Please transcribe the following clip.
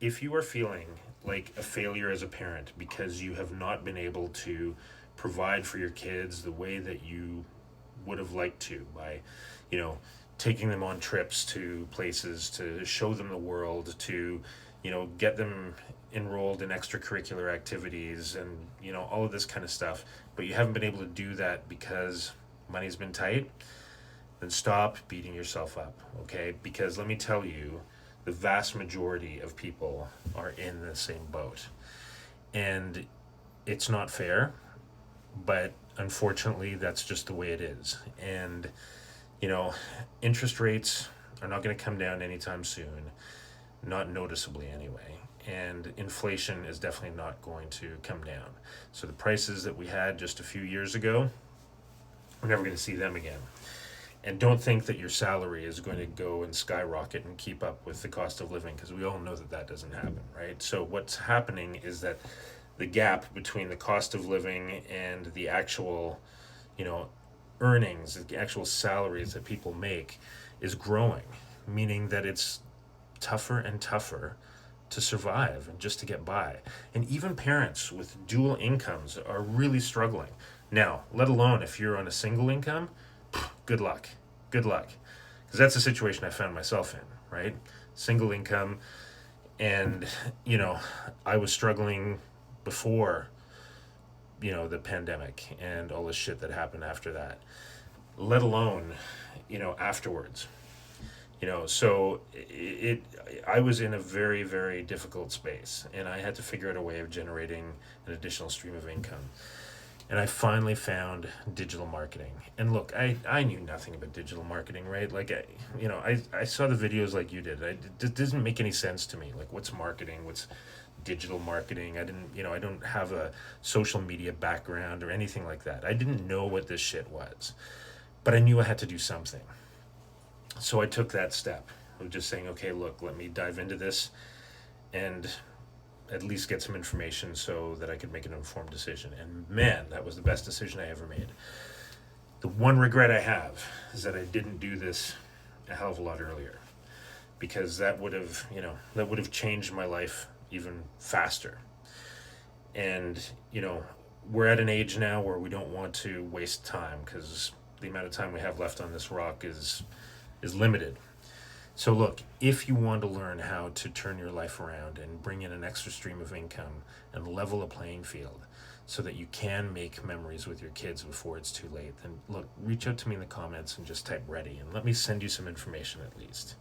if you are feeling like a failure as a parent because you have not been able to provide for your kids the way that you would have liked to by, you know, taking them on trips to places to show them the world, to, get them enrolled in extracurricular activities and, all of this kind of stuff, but you haven't been able to do that because money's been tight, then stop beating yourself up, okay? Because let me tell you, the vast majority of people are in the same boat. And it's not fair, but unfortunately, that's just the way it is. And, you know, interest rates are not going to come down anytime soon, not noticeably anyway. And inflation is definitely not going to come down. So the prices that we had just a few years ago, we're never going to see them again. And don't think that your salary is going to go and skyrocket and keep up with the cost of living, because we all know that that doesn't happen, right? So what's happening is that the gap between the cost of living and the actual, you know, earnings, the actual salaries that people make is growing, meaning that it's tougher and tougher to survive and just to get by. And even parents with dual incomes are really struggling. Now, let alone if you're on a single income, good luck. Good luck. Because that's the situation I found myself in, right? Single income. And, I was struggling before, the pandemic and all the shit that happened after that, let alone, afterwards. So I was in a very, very difficult space, and I had to figure out a way of generating an additional stream of income. And I finally found digital marketing. And look, I knew nothing about digital marketing, right? Like, I saw the videos like you did. It doesn't make any sense to me. Like, what's marketing? What's digital marketing? I don't have a social media background or anything like that. I didn't know what this shit was. But I knew I had to do something. So I took that step of just saying, okay, look, let me dive into this and at least get some information so that I could make an informed decision. And man, that was the best decision I ever made. The one regret I have is that I didn't do this a hell of a lot earlier, because that would have changed my life even faster. And, we're at an age now where we don't want to waste time, because the amount of time we have left on this rock is limited. So look, if you want to learn how to turn your life around and bring in an extra stream of income and level a playing field so that you can make memories with your kids before it's too late, then look, reach out to me in the comments and just type ready and let me send you some information at least.